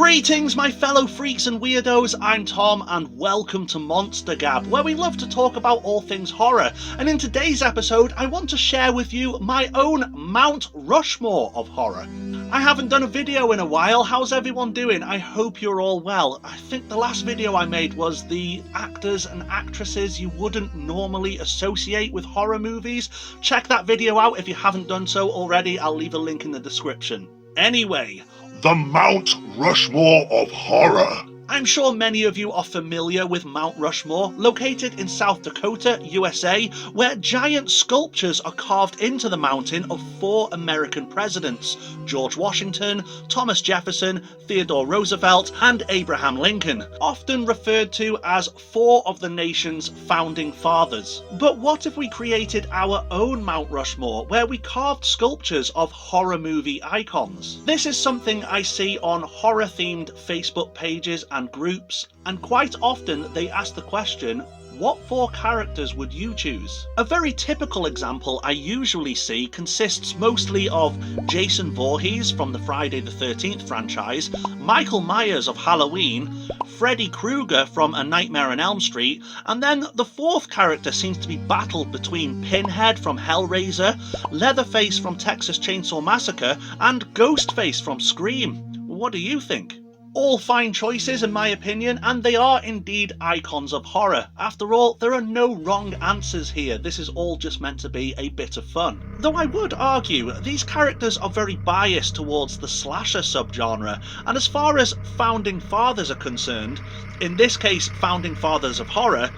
Greetings, my fellow freaks and weirdos. I'm Tom, and welcome to Monster Gab, where we love to talk about all things horror. And in today's episode, I want to share with you my own Mount Rushmore of horror. I haven't done a video in a while. How's everyone doing? I hope you're all well. I think the last video I made was the actors and actresses you wouldn't normally associate with horror movies. Check that video out if you haven't done so already. I'll leave a link in the description. Anyway, the Mount Rushmore of horror. I'm sure many of you are familiar with Mount Rushmore, located in South Dakota, USA, where giant sculptures are carved into the mountain of 4 American presidents: George Washington, Thomas Jefferson, Theodore Roosevelt, and Abraham Lincoln, often referred to as 4 of the nation's founding fathers. But what if we created our own Mount Rushmore, where we carved sculptures of horror movie icons? This is something I see on horror-themed Facebook pages and groups, and quite often they ask the question, what 4 characters would you choose? A very typical example I usually see consists mostly of Jason Voorhees from the Friday the 13th franchise, Michael Myers of Halloween, Freddy Krueger from A Nightmare on Elm Street, and then the 4th character seems to be battled between Pinhead from Hellraiser, Leatherface from Texas Chainsaw Massacre, and Ghostface from Scream. What do you think? All fine choices in my opinion, and they are indeed icons of horror. After all, there are no wrong answers here. This is all just meant to be a bit of fun. Though I would argue, these characters are very biased towards the slasher subgenre, and as far as founding fathers are concerned, in this case founding fathers of horror,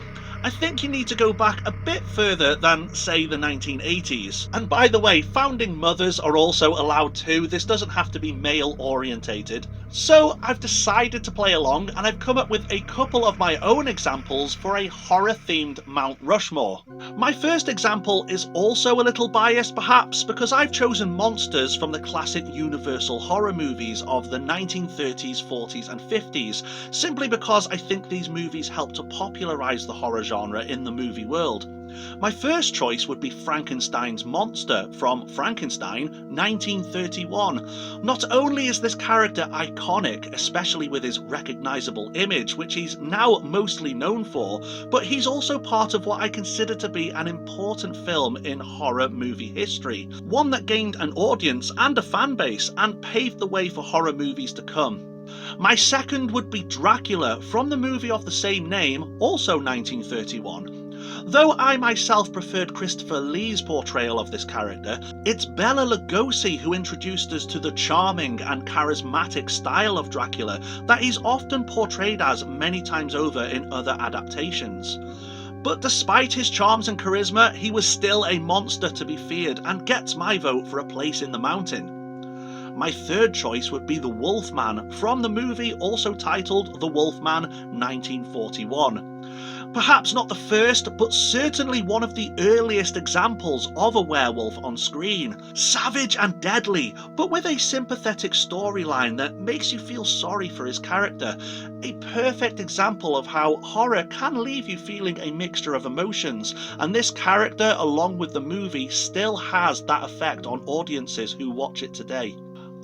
I think you need to go back a bit further than, say, the 1980s. And by the way, founding mothers are also allowed too. This doesn't have to be male orientated. So I've decided to play along, and I've come up with a couple of my own examples for a horror-themed Mount Rushmore. My first example is also a little biased perhaps, because I've chosen monsters from the classic Universal horror movies of the 1930s, 40s and 50s, simply because I think these movies helped to popularise the horror genre in the movie world. My first choice would be Frankenstein's monster from Frankenstein 1931. Not only is this character iconic, especially with his recognisable image, which he's now mostly known for, but he's also part of what I consider to be an important film in horror movie history. One that gained an audience and a fan base and paved the way for horror movies to come. My second would be Dracula from the movie of the same name, also 1931. Though I myself preferred Christopher Lee's portrayal of this character, it's Bela Lugosi who introduced us to the charming and charismatic style of Dracula that he's often portrayed as many times over in other adaptations. But despite his charms and charisma, he was still a monster to be feared and gets my vote for a place in the mountain. My third choice would be the Wolfman from the movie also titled The Wolfman 1941. Perhaps not the first, but certainly one of the earliest examples of a werewolf on screen. Savage and deadly, but with a sympathetic storyline that makes you feel sorry for his character. A perfect example of how horror can leave you feeling a mixture of emotions, and this character, along with the movie, still has that effect on audiences who watch it today.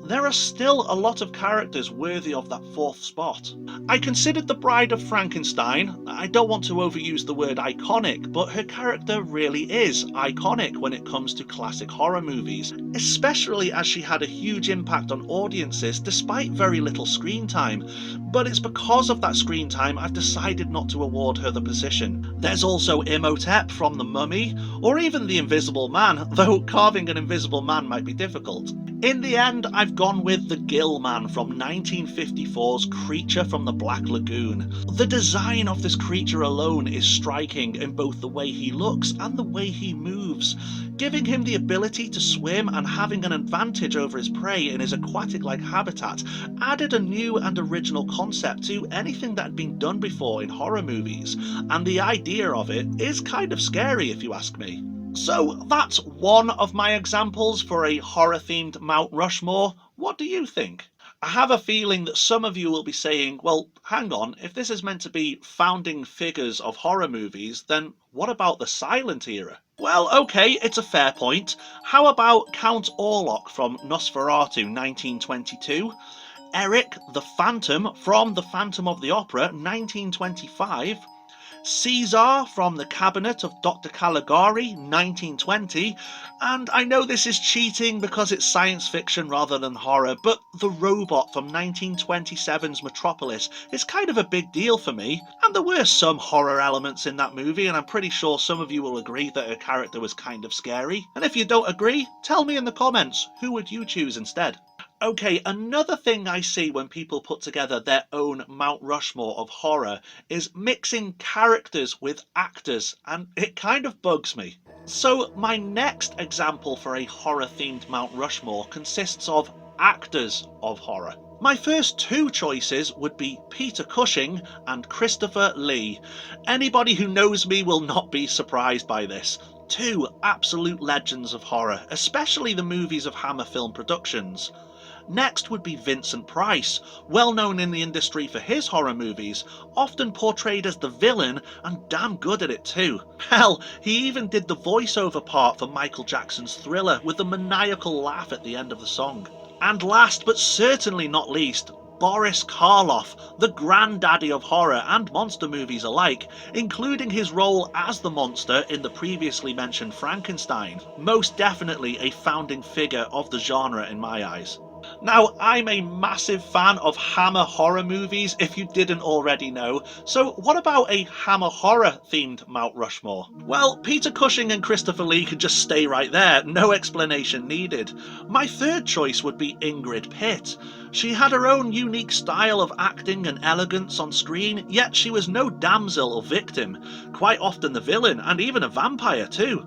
There are still a lot of characters worthy of that 4th spot. I considered the Bride of Frankenstein. I don't want to overuse the word iconic, but her character really is iconic when it comes to classic horror movies, especially as she had a huge impact on audiences despite very little screen time. But it's because of that screen time I've decided not to award her the position. There's also Imhotep from The Mummy, or even The Invisible Man, though carving an invisible man might be difficult. In the end, I've gone with the Gill Man from 1954's Creature from the Black Lagoon. The design of this creature alone is striking in both the way he looks and the way he moves, giving him the ability to swim and having an advantage over his prey in his aquatic-like habitat added a new and original concept to anything that had been done before in horror movies, and the idea of it is kind of scary if you ask me. So that's one of my examples for a horror-themed Mount Rushmore. What do you think? I have a feeling that some of you will be saying, well, hang on, if this is meant to be founding figures of horror movies, then what about the silent era? Well, okay, it's a fair point. How about Count Orlok from Nosferatu 1922? Eric the Phantom from The Phantom of the Opera 1925, Caesar from The Cabinet of Dr. Caligari 1920, and I know this is cheating because it's science fiction rather than horror, but The Robot from 1927's Metropolis is kind of a big deal for me, and there were some horror elements in that movie, and I'm pretty sure some of you will agree that her character was kind of scary. And if you don't agree, tell me in the comments, who would you choose instead? Okay, another thing I see when people put together their own Mount Rushmore of horror is mixing characters with actors, and it kind of bugs me. So my next example for a horror-themed Mount Rushmore consists of actors of horror. My first two choices would be Peter Cushing and Christopher Lee. Anybody who knows me will not be surprised by this. Two absolute legends of horror, especially the movies of Hammer Film Productions. Next would be Vincent Price, well known in the industry for his horror movies, often portrayed as the villain and damn good at it too. Hell, he even did the voiceover part for Michael Jackson's Thriller with the maniacal laugh at the end of the song. And last but certainly not least, Boris Karloff, the granddaddy of horror and monster movies alike, including his role as the monster in the previously mentioned Frankenstein. Most definitely a founding figure of the genre in my eyes. Now, I'm a massive fan of Hammer horror movies, if you didn't already know, so what about a Hammer horror themed Mount Rushmore? Well, Peter Cushing and Christopher Lee could just stay right there, no explanation needed. My third choice would be Ingrid Pitt. She had her own unique style of acting and elegance on screen, yet she was no damsel or victim, quite often the villain, and even a vampire too.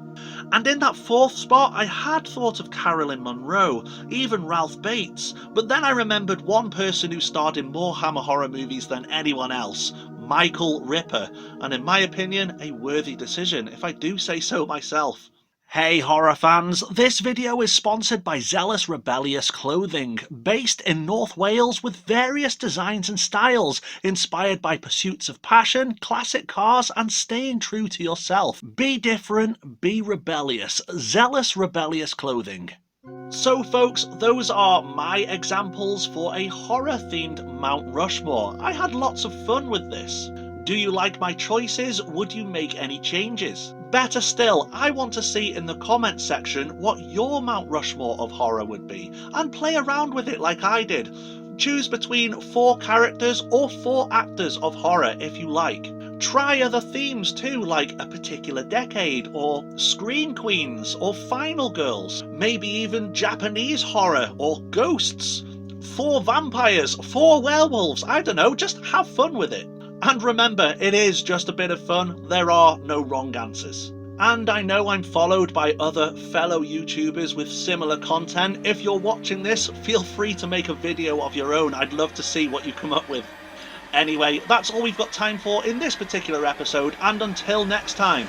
And in that fourth spot, I had thought of Carolyn Munro, even Ralph Bates, but then I remembered one person who starred in more Hammer horror movies than anyone else, Michael Ripper, and in my opinion, a worthy decision, if I do say so myself. Hey horror fans, this video is sponsored by Zealous Rebellious Clothing, based in North Wales with various designs and styles, inspired by pursuits of passion, classic cars and staying true to yourself. Be different, be rebellious. Zealous Rebellious Clothing. So folks, those are my examples for a horror-themed Mount Rushmore. I had lots of fun with this. Do you like my choices? Would you make any changes? Better still, I want to see in the comments section what your Mount Rushmore of horror would be, and play around with it like I did. Choose between 4 characters or 4 actors of horror if you like. Try other themes too, like a particular decade, or Scream Queens, or Final Girls, maybe even Japanese horror, or ghosts. 4 vampires, 4 werewolves, I don't know, just have fun with it. And remember, it is just a bit of fun, there are no wrong answers. And I know I'm followed by other fellow YouTubers with similar content. If you're watching this, feel free to make a video of your own, I'd love to see what you come up with. Anyway, that's all we've got time for in this particular episode, and until next time.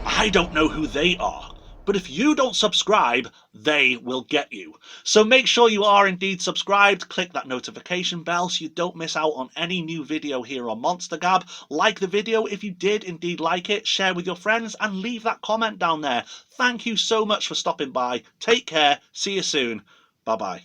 I don't know who they are, but if you don't subscribe, they will get you. So make sure you are indeed subscribed, click that notification bell so you don't miss out on any new video here on Monster Gab. Like the video if you did indeed like it, share with your friends, and leave that comment down there. Thank you so much for stopping by. Take care, see you soon, bye bye.